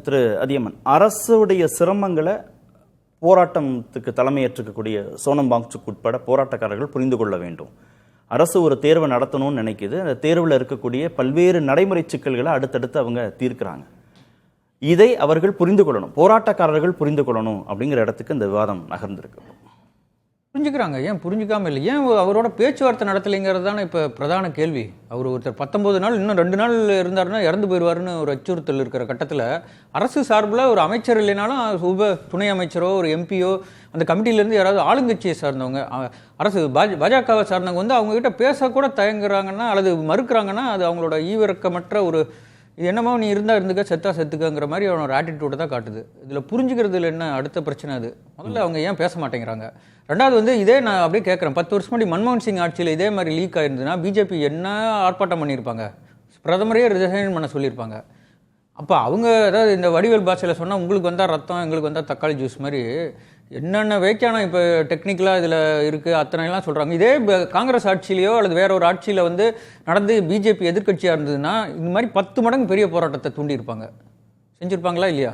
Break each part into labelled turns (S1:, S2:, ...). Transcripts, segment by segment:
S1: திரு அதியமன், அரசுடைய சிரமங்களை போராட்டத்துக்கு தலைமையேற்றிருக்கக்கூடிய சோனம் வாங்சுக் உட்பட போராட்டக்காரர்கள் புரிந்து கொள்ள வேண்டும். அரசு ஒரு தேர்வை நடத்தணும்னு நினைக்குது. அந்த தேர்வில் இருக்கக்கூடிய பல்வேறு நடைமுறை சிக்கல்களை அடுத்தடுத்து அவங்க தீர்க்கிறாங்க. இதை அவர்கள் புரிந்து கொள்ளணும், போராட்டக்காரர்கள் புரிந்து கொள்ளணும் அப்படிங்கிற இடத்துக்கு இந்த விவாதம் நகர்ந்திருக்கு.
S2: புரிஞ்சுக்கிறாங்க, ஏன் புரிஞ்சுக்காம இல்லை? ஏன் அவரோட பேச்சுவார்த்தை நடத்தலைங்கிறது தானே இப்போ பிரதான கேள்வி. அவர் ஒருத்தர் 19 நாள் இன்னும் 2 நாள் இருந்தாருன்னா இறந்து போயிடுவாருன்னு ஒரு அச்சுறுத்தல் இருக்கிற கட்டத்தில் அரசு சார்பில் ஒரு அமைச்சர் இல்லைனாலும் துணை அமைச்சரோ ஒரு எம்பியோ அந்த கமிட்டியிலேருந்து யாராவது ஆளுங்கட்சியை சார்ந்தவங்க, அரசு பாஜகவை சார்ந்தவங்க வந்து அவங்ககிட்ட பேசக்கூட தயங்குறாங்கன்னா அல்லது மறுக்கிறாங்கன்னா அது அவங்களோட ஈவிரக்கமற்ற ஒரு இது என்னமோ நீ இருந்தால் இருந்துக்க செத்தா செத்துக்கங்கிற மாதிரி அவனோட ஆட்டிடியூடை தான் காட்டுது. இதில் புரிஞ்சுக்கிறதுல என்ன அடுத்த பிரச்சனை? அது முதல்ல அவங்க ஏன் பேச மாட்டேங்கிறாங்க. ரெண்டாவது வந்து இதே நான் அப்படியே கேட்குறேன், 10 வருஷம் முன்னாடி மன்மோகன் சிங் ஆட்சியில் இதே மாதிரி லீக் ஆயிருந்ததுன்னா பிஜேபி என்ன ஆர்ப்பாட்டம் பண்ணியிருப்பாங்க, பிரதமரையே ரிசைன் பண்ண சொல்லியிருப்பாங்க. அப்போ அவங்க அதாவது இந்த வடிவேல் பாஷையில் சொன்னால் உங்களுக்கு வந்தால் ரத்தம் எங்களுக்கு வந்தால் தக்காளி ஜூஸ் மாதிரி என்னென்ன வேக்கான இப்போ டெக்னிக்கலாக இதில் இருக்குது அத்தனைலாம் சொல்கிறாங்க. இதே காங்கிரஸ் ஆட்சியிலையோ அல்லது வேற ஒரு ஆட்சியில் வந்து நடந்து பிஜேபி எதிர்கட்சியாக இருந்ததுன்னா இந்த மாதிரி 10 மடங்கு பெரிய போராட்டத்தை தூண்டியிருப்பாங்க. செஞ்சுருப்பாங்களா இல்லையா?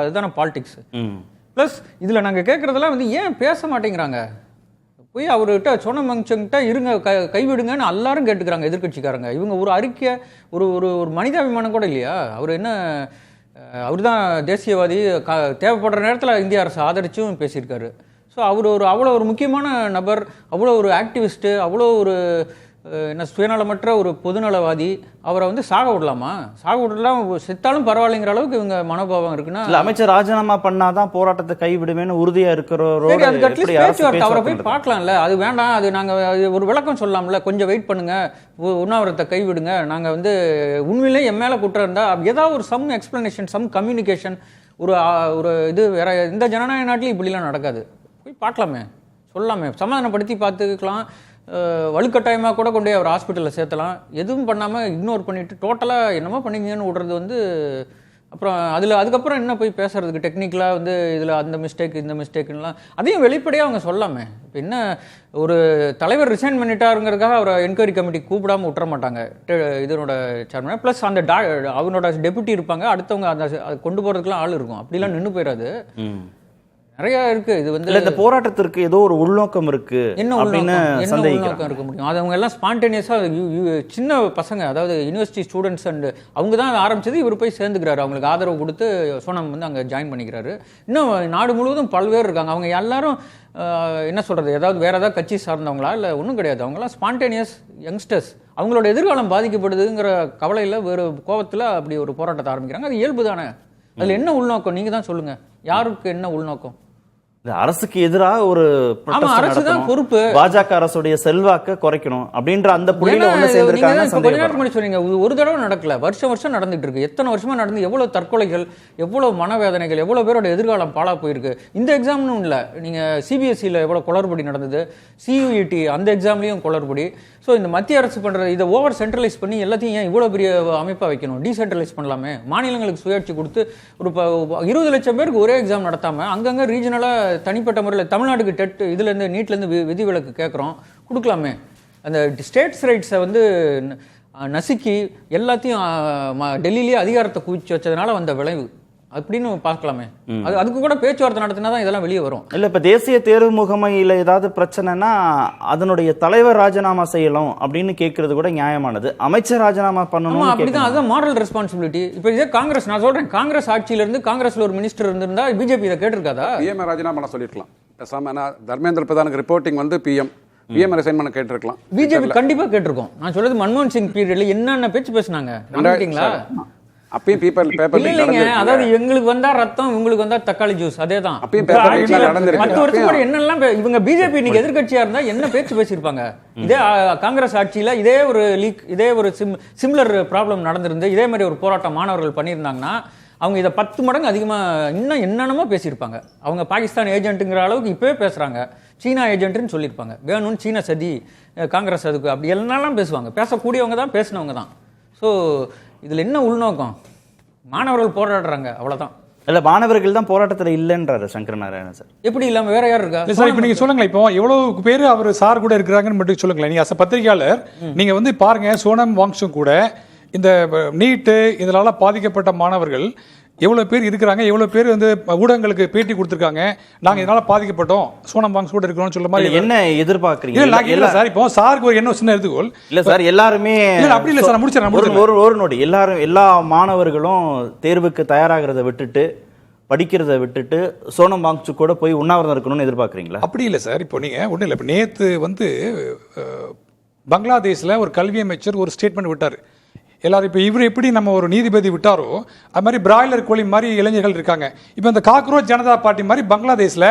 S2: அதுதான பாலிடிக்ஸ். ப்ளஸ் இதில் நாங்கள் கேட்குறதெல்லாம் வந்து ஏன் பேச மாட்டேங்கிறாங்க? போய் அவர்கிட்ட சோனம் வாங்சுக்கிட்ட இருங்க கைவிடுங்கன்னு எல்லாரும் கேட்டுக்கிறாங்க எதிர்கட்சிக்காரங்க. இவங்க ஒரு அறிக்கை ஒரு ஒரு மனிதாபிமானம் கூட இல்லையா? அவர் என்ன அவர் தான் தேசியவாதி, தேவைப்படுற நேரத்தில் இந்திய அரசு ஆதரிச்சும் பேசியிருக்காரு. ஸோ அவர் அவ்வளோ ஒரு முக்கியமான நபர், அவ்வளோ ஒரு ஆக்டிவிஸ்ட்டு, அவ்வளோ ஒரு என்ன சுயநலமற்ற ஒரு பொதுநலவாதி. அவரை வந்து சாக விடலாமா? சாக விடலாம், செத்தாலும் பரவாயில்லைங்கிற அளவுக்கு இவங்க மனோபாவம் இருக்குன்னா
S1: அமைச்சர் ராஜினாமா பண்ணாதான் போராட்டத்தை கைவிடுவேன்னு உறுதியா இருக்கிறோட
S2: பேச்சுவார்த்தை அவரை போய் பார்க்கலாம்ல. அது வேண்டாம், அது நாங்கள் ஒரு விளக்கம் சொல்லலாம்ல, கொஞ்சம் வெயிட் பண்ணுங்க, உண்ணாவிரத்தை கைவிடுங்க, நாங்கள் வந்து உண்மையிலே என் மேலே குற்றம் இருந்தால் ஏதாவது ஒரு சம் எக்ஸ்பிளனேஷன், சம் கம்யூனிகேஷன், ஒரு இது வேற எந்த ஜனநாயக நாட்டிலையும் இப்படிலாம் நடக்காது. போய் பார்க்கலாமே, சொல்லலாமே, சமாதானப்படுத்தி பார்த்துக்கலாம். வலுக்கட்டாயமாக கூட கொண்டு அவர் ஹாஸ்பிட்டலில் சேர்த்தலாம். எதுவும் பண்ணாமல் இக்னோர் பண்ணிவிட்டு டோட்டலாக என்னமோ பண்ணிங்கன்னு விடுறது வந்து அப்புறம் அதுக்கப்புறம் என்ன போய் பேசுறதுக்கு டெக்னிக்கலாக வந்து இதில் அந்த மிஸ்டேக் இந்த மிஸ்டேக்குலாம் அதையும் வெளிப்படையாக அவங்க சொல்லாமே. இப்போ என்ன ஒரு தலைவர் ரிசைன் பண்ணிட்டாருங்கிறதுக்காக அவரை என்கொயரி கமிட்டி கூப்பிடாமல் விட்டுற மாட்டாங்க இதனோட சேர்மன். ப்ளஸ் அந்த அவனோட டெபுட்டி இருப்பாங்க, அடுத்தவங்க அந்த கொண்டு போகிறதுக்குலாம் ஆள் இருக்கும். அப்படிலாம் நின்று போயிடாது. நிறைய இருக்கு. இது வந்து
S1: இந்த போராட்டத்திற்கு ஏதோ ஒரு உள்நோக்கம் இருக்கு.
S2: என்ன உள்நோக்கம் இருக்க முடியும்? அது அவங்க எல்லாம் ஸ்பான்டேனியஸா சின்ன பசங்க, அதாவது யூனிவர்சிட்டி ஸ்டூடெண்ட்ஸ் அண்ட் அவங்க தான் ஆரம்பிச்சது. இவர் போய் சேர்ந்துக்கிறாரு, அவங்களுக்கு ஆதரவு கொடுத்து சோனம் வந்து அங்கே ஜாயின் பண்ணிக்கிறாரு. இன்னும் நாடு முழுவதும் பல்வேறு இருக்காங்க. அவங்க எல்லாரும் என்ன சொல்றது, ஏதாவது வேற ஏதாவது கட்சி சார்ந்தவங்களா இல்லை? ஒன்றும் கிடையாது. அவங்களாம் ஸ்பான்டேனியஸ் யங்ஸ்டர்ஸ். அவங்களோட எதிர்காலம் பாதிக்கப்படுதுங்கிற கவலையில் வேறு கோபத்தில் அப்படி ஒரு போராட்டத்தை ஆரம்பிக்கிறாங்க. அது இயல்பு தானே. அதில் என்ன உள்நோக்கம் நீங்க தான் சொல்லுங்க. யாருக்கு என்ன உள்நோக்கம்?
S1: அரசுக்கு எதிராக ஒரு
S2: அரசு தான் பொறுப்பு.
S1: பாஜக அரசுடைய செல்வாக்க குறைக்கணும் அப்படின்ற அந்த புள்ளியில ஒண்ணு சேர்ந்திருக்காங்க.
S2: கொஞ்ச நேரத்துக்கு முன்னாடி சொன்னீங்க ஒரு தடவை நடக்கல, வருஷம் நடந்துட்டு இருக்கு. எத்தனை வருஷமா நடந்து எவ்வளவு தற்கொலைகள், எவ்வளவு மனவேதனைகள், எவ்வளவு பேரோட எதிர்காலம் பாழா போயிருக்கு. இந்த எக்ஸாம்னு இல்ல, நீங்க சிபிஎஸ்சியில் எவ்வளவு குளறுபடி நடந்தது, சியூஇடி அந்த எக்ஸாம்லயும் குளறுபடி. ஸோ இந்த மத்திய அரசு பண்றது இதை ஓவர் சென்ட்ரலைஸ் பண்ணி எல்லாத்தையும் ஏன் இவ்வளவு பெரிய அமைப்பா வைக்கணும்? டீசென்ட்ரலைஸ் பண்ணலாமே. மாநிலங்களுக்கு சுயாட்சி கொடுத்து ஒரு 20 லட்சம் பேருக்கு ஒரே எக்ஸாம் நடத்தாம அங்கங்க ரீஜனலா தனிப்பட்ட முறையில் தமிழ்நாட்டுக்கு டெட் இதுலேருந்து நீட்லேருந்து விதிவிலக்கு கேட்குறோம், கொடுக்கலாமே. அந்த ஸ்டேட்ஸ் ரைட்ஸை வந்து நசுக்கி எல்லாத்தையும் டெல்லியிலேயே அதிகாரத்தை குவிச்சு வச்சதுனால வந்த விளைவு அப்படின்னு பார்க்கலாமே. அதுக்கு கூட பேச்சுவார்த்தை நடத்தினா தான் இதெல்லாம் வெளியே வரும்.
S1: இல்லை, இப்போ தேசிய தேர்வு முகமையில் ஏதாவது பிரச்சனைனா அதனுடைய தலைவர் ராஜினாமா செய்யலாம் அப்படின்னு கேட்கறது கூட நியாயமானது. அமைச்சர் ராஜினாமா பண்ணணும்
S2: அப்படிதான், அதுதான் மாரல் ரெஸ்பான்சிபிலிட்டி. இப்போ இதே காங்கிரஸ், நான் சொல்றேன், காங்கிரஸ் ஆட்சியில இருந்து காங்கிரஸ்ல ஒரு மினிஸ்டர் இருந்திருந்தா பிஜேபி இதை கேட்டிருக்காதா?
S3: பிஎம் ராஜினாமா பண்ண சொல்லிருக்கலாம். பேசாம தர்மேந்திர பிரதானுக்கு ரிப்போர்ட்டிங் வந்து பிஎம் ரிசைன் பண்ண கேட்டிருக்கலாம்.
S2: பிஜேபி கண்டிப்பா கேட்டிருக்கோம். நான் சொல்றது மன்மோகன் சிங் பீரியட்ல என்னென்ன பேச்சு பேசினாங்க நம்பிட்டீங்களா?
S3: அப்பயும் பேப்பர்
S2: இல்லைங்க, அதாவது எங்களுக்கு வந்தா ரத்தம், உங்களுக்கு வந்தா தக்காளி ஜூஸ், அதேதான். 10 வருஷம் என்னெல்லாம் இவங்க பிஜேபி இன்னைக்கு எதிர்கட்சியா இருந்தா என்ன பேச்சு பேசியிருப்பாங்க? இதே காங்கிரஸ் ஆட்சியில இதே ஒரு லீக், இதே ஒரு சிமிலர் ப்ராப்ளம் நடந்திருந்து இதே மாதிரி ஒரு போராட்டம் மாணவர்கள் பண்ணியிருந்தாங்கன்னா அவங்க இதை 10 மடங்கு அதிகமா இன்னும் என்னென்னமோ பேசியிருப்பாங்க. அவங்க பாகிஸ்தான் ஏஜென்ட்டுங்கிற அளவுக்கு இப்பவே பேசுறாங்க, சீனா ஏஜென்ட்னு சொல்லியிருப்பாங்க. வேணும்னு சீனா சதி, காங்கிரஸ் அதுக்கு அப்படி எல்லாம் பேசுவாங்க. பேசக்கூடியவங்க தான், பேசினவங்க தான். ஸோ இதுல என்ன உள்நோக்கம்? மாணவர்கள் போராடுறாங்க, அவ்வளவுதான்.
S1: இல்ல, மாணவர்கள் தான் போராட்டத்தில் இல்லைன்றாரு சங்கர் நாராயணன் சார்.
S2: எப்படி இல்லாம வேற யார் இருக்கா
S4: சார்? இப்போ நீங்க சொல்லுங்களேன், இப்போ எவ்வளவு பேர் அவர் சார் கூட இருக்கிறாங்கன்னு மட்டும் சொல்லுங்களேன். நீங்க பத்திரிகையாளர், நீங்க வந்து பாருங்க, சோனம் வாங்சுக் கூட இந்த நீட்டு இதனால பாதிக்கப்பட்ட மாணவர்கள் எவ்வளவு பேர் இருக்கிறாங்க, எவ்வளவு பேர் வந்து ஊடகங்களுக்கு பேட்டி கொடுத்திருக்காங்க, நாங்க இதனால பாதிக்கப்பட்டோம், சோனம் வாங்ஸ் கூட இருக்கிறோம்னு சொல்ல மாதிரி
S1: என்ன எதிர்பார்க்கறீங்க?
S4: இல்ல சார், இப்போ சாருக்கு ஒரு என்ன சின்ன எடுத்துக்கோள்
S1: இல்ல சார், எல்லாருமே
S4: அப்படி இல்ல சார், முடிச்சிடறேன்.
S1: ஒரு நொடி. எல்லா மாணவர்களும் தேர்வுக்கு தயாராகிறத விட்டுட்டு, படிக்கிறத விட்டுட்டு சோனம் வாங்சுக் கூட போய் உண்ணாவிரதம் இருக்கணும்னு எதிர்பார்க்கறீங்களா?
S4: அப்படி இல்லை சார். இப்போ நீங்க ஒன்றும் இல்லை, இப்போ நேற்று வந்து பங்களாதேஷ்ல ஒரு கல்வி அமைச்சர் ஒரு ஸ்டேட்மெண்ட் விட்டார். எல்லாரும் இப்போ இவர் எப்படி நம்ம ஒரு நீதிபதி விட்டாரோ அது மாதிரி பிராய்லர் கோழி மாதிரி இளைஞர்கள் இருக்காங்க. இப்போ இந்த காக்ரோச் ஜனதா பார்ட்டி மாதிரி பங்களாதேஷ்ல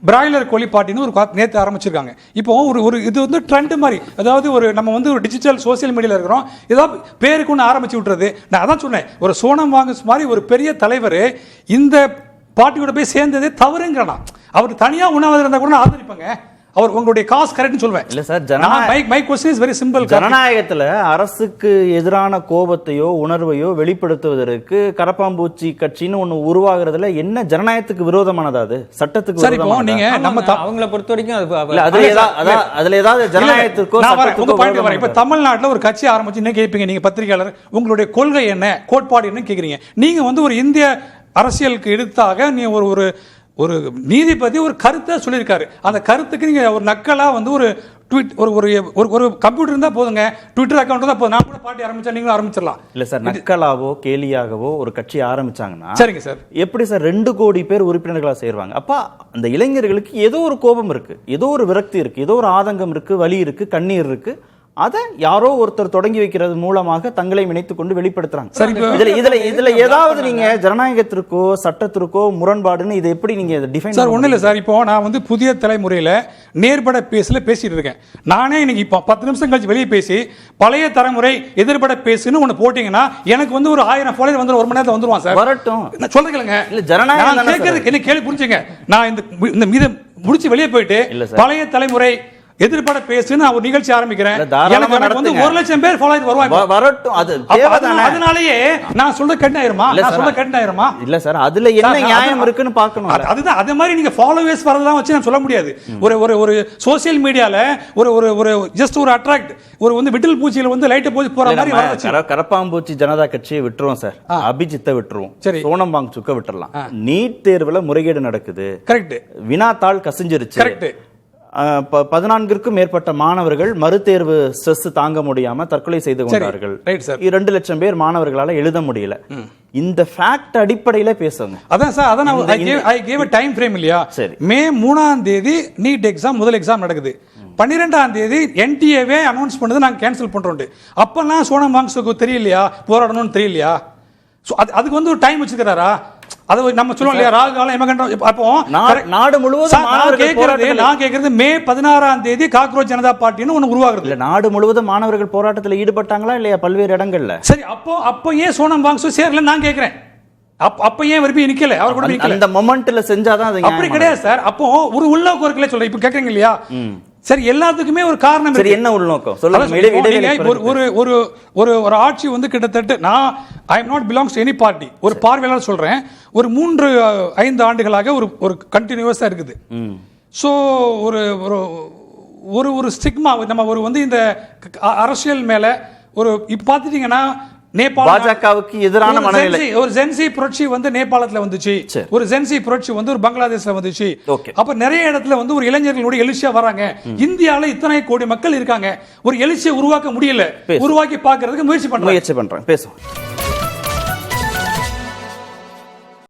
S4: பிராய்லர் கோழி பார்ட்டின்னு ஒரு நேற்று ஆரம்பிச்சிருக்காங்க. இப்போ ஒரு இது வந்து ட்ரெண்ட் மாதிரி, அதாவது ஒரு நம்ம வந்து ஒரு டிஜிட்டல் சோசியல் மீடியாவில் இருக்கிறோம், ஏதாவது பேருக்கு ஒன்று ஆரம்பிச்சு விட்டுறது. நான் அதான் சொன்னேன், ஒரு சோனம் வாங்கஸ் மாதிரி ஒரு பெரிய தலைவர் இந்த பார்ட்டியோட போய் சேர்ந்ததே தவறுங்கிறனா. அவர் தனியாக உண்ணாவிரதம் இருந்தால் கூட ஆதரிப்பாங்க. அவர் உங்களுடைய காசு கரெக்ட்னு சொல்வேன்.
S1: இல்ல sir,
S4: my question is very simple.
S1: ஜனநாயகத்துல அரசுக்கு எதிரான கோபத்தையோ உணர்வையோ வெளிப்படுத்துவதற்கு கரப்பாம்பூச்சி கட்சின்னு ஒண்ணு உருவாகிறதுல என்ன ஜனநாயகத்துக்கு விரோதமானது? அது சட்டத்துக்கு விரோதமானது.
S2: நீங்க நம்ம அவங்கள பொறுத்த வரைக்கும்
S1: அதுல ஏதாவது ஜனநாயகத்துக்கோ சட்டத்துக்கோ
S4: இப்ப தமிழ்நாட்டுல ஒரு கட்சி ஆரம்பிச்சு என்ன கேட்பீங்க நீங்க பத்திரிகையாளர், உங்களுடைய கொள்கை என்ன, கோட்பாடு என்ன கேக்குறீங்க. நீங்க வந்து ஒரு இந்திய அரசியலுக்கு எடுத்தாக நீ ஒரு நீதிபதி ஒரு கருத்தை சொல்லியிருக்காரு. அந்த கருத்துக்கு நீங்க ஒரு நக்கலா வந்து ஒரு ட்வீட் ஒரு கம்ப்யூட்டர் இருந்தா போதுங்க, ட்விட்டர் அக்கௌண்ட் இருந்தா போதும், நான் கூட பார்ட்டி ஆரம்பிச்சா நீங்களும் ஆரம்பிச்சிடலாம்.
S1: இல்ல சார், நக்கலாவோ கேலியாகவோ ஒரு கட்சி ஆரம்பிச்சாங்கன்னா
S4: சரிங்க சார்,
S1: எப்படி சார் 2 கோடி பேர் உறுப்பினர்களா சேர்வாங்க? அப்ப அந்த இளைஞர்களுக்கு ஏதோ ஒரு கோபம் இருக்கு, ஏதோ ஒரு விரக்தி இருக்கு, ஏதோ ஒரு ஆதங்கம் இருக்கு, வலி இருக்கு, கண்ணீர் இருக்கு. அதை யாரோ ஒருத்தர் தொடங்கி வைக்கிறது மூலமாக தங்களை இணைத்துக் கொண்டு வெளிப்படுத்துறாங்க. இதுல ஏதாவது நீங்க ஜனநாயகத்திற்கோ சட்டத்திற்கோ முரண்பாடுன்னு இதை எப்படி நீங்க டிஃபைன்?
S4: சார் ஒண்ணு இல்ல சார், இப்போ நான் வந்து புதிய தலைமுறையில நேர்பட பேசிட்டு இருக்கேன். நானே இன்னைக்கு இப்போ 10 நிமிஷம் கழிச்சு வெளியே பேசி பழைய தலைமுறை எதிர்பட பேசுன்னு ஒண்ணு போட்டீங்கன்னா எனக்கு வந்து ஒரு 1000 ஃபாலோவர் வந்து 1 மணி நேரத்துல வந்துருவான் சார்.
S1: வரட்டும்,
S4: நான் சொல்றேங்க.
S1: இல்ல ஜனநாயகம்
S4: கேக்குறது என்ன கேள்வி புரிஞ்சுங்க. நான் இந்த மீது முடிச்சு வெளியே போயிட்டு பழைய தலைமுறை எதிர்பட பேசுன்னு ஒரு நிகழ்ச்சி ஆரம்பிக்கிறேன். எனக்கு வந்து 1,00,000 பேர் ஃபாலோவர் வருவாங்க.
S1: வரட்டும், அது
S4: அதனாலயே நான் சொல்ற கட்டாயிருமா?
S1: இல்ல சார், அதுல என்ன நியாயம் இருக்குன்னு பார்க்கணும்.
S4: அதுதான் அது மாதிரி நீங்க ஃபாலோவர்ஸ் வரதெல்லாம் வச்சு நான் சொல்ல முடியாது. ஒரு சோசியல் மீடியால ஒரு ஜஸ்ட் ஒரு அட்ராக்ட் ஒரு வந்து விட்டில் பூச்சியில வந்து லைட் போய் போற மாதிரி வர
S1: கரப்பாம்பூச்சி ஜனதா கட்சியை விட்டுருவோம் சார், அபிஜித்தை விட்டுருவோம்,
S4: சரி
S1: சோனம் வாங்சுக்க விட்டுறலாம். நீட் தேர்வுல முறைகேடு நடக்குது,
S4: கரெக்ட்,
S1: வினாத்தாள் கசிஞ்சிருச்சு,
S4: கரெக்ட்,
S1: 14க்கும் மேற்பட்ட மாணவர்கள் மறுதேர்வு ஸ்ட்ரெஸ் தாங்க முடியாம தற்கொலை செய்து கொண்டார்கள். 2 லட்சம் பேர் மாணவர்களால எழுத முடியல. இந்த ஃபேக்ட் அடிப்படையில பேசுங்க.
S4: அதான் சார், அதான் I gave a time frame இல்லையா? மே 3ஆம் தேதி நீட் எக்ஸாம் முதல் எக்ஸாம் நடக்குது. 12ஆம் தேதி NTA அனௌன்ஸ் பண்ணது நாங்க கேன்சல் பண்றோம். அப்பெல்லாம் சோனம் வாங்சுக்கு தெரியலையா போராடணும்னு தெரியலையா? அதுக்கு வந்து ஒரு டைம் வச்சுக்கிறாரா? அது நம்ம சொல்லுவோம் இல்லையா, ராகு காலம் எமகண்டம். அப்போ
S1: நாடு முழுவதும்
S4: நான் கேக்குறது மே 16ஆம் தேதி காக்ரோச் ஜனதா பார்ட்டின்னு ஒண்ணு உருவாகுது.
S1: இல்ல, நாடு முழுவதும் மாணவர்கள் போராட்டத்தில் ஈடுபட்டாங்களா இல்லையா பல்வேறு இடங்கள்ல?
S4: சரி, அப்போ ஏன் சோனம் வாங்சு சேரல நான் கேக்குறேன். அப்ப ஏன் விரும்பி நிக்கல? அவர் கூட நிக்கல.
S1: அந்த மொமெண்ட்ல செஞ்சாதான் அது
S4: அப்படி கிடையாது சார். அப்போ ஒரு உள்நோக்கம் இருக்குல்ல சொல்றேன். இப்ப கேக்குறீங்க இல்லையா? சரி, எல்லாத்துக்குமே ஒரு காரணம் இருக்கு.
S1: என்ன உள்நோக்கம் சொல்லுங்க.
S4: ஒரு ஆட்சி வந்து கிட்டத்தட்ட நான் I am not belongs to any party, ஒரு பார்வையாளர் சொல்றேன், ஒரு 3-5 ஆண்டுகளாக ஒரு கண்டினியூஸா இருக்குது. சோ ஒரு ஸ்டிக்மா நம்ம வந்து இந்த அரசியல் மேல இப்ப பாத்துட்டீங்கன்னா
S1: பாஜகவுக்கு எதிரான மனநிலை.
S4: ஒரு ஜென்சி புரட்சி வந்து நேபாளத்துல வந்துச்சு, ஒரு ஜென்சி புரட்சி வந்து ஒரு பங்களாதேஷ்ல வந்துச்சு. அப்ப நிறைய இடத்துல வந்து ஒரு இளைஞர்களுடைய எழுச்சியா வராங்க. இந்தியால இத்தனை கோடி மக்கள் இருக்காங்க, ஒரு எழுச்சியை உருவாக்க முடியல, உருவாக்கி பார்க்கிறதுக்கு முயற்சி பண்றாங்க.
S1: பேசுவோம்.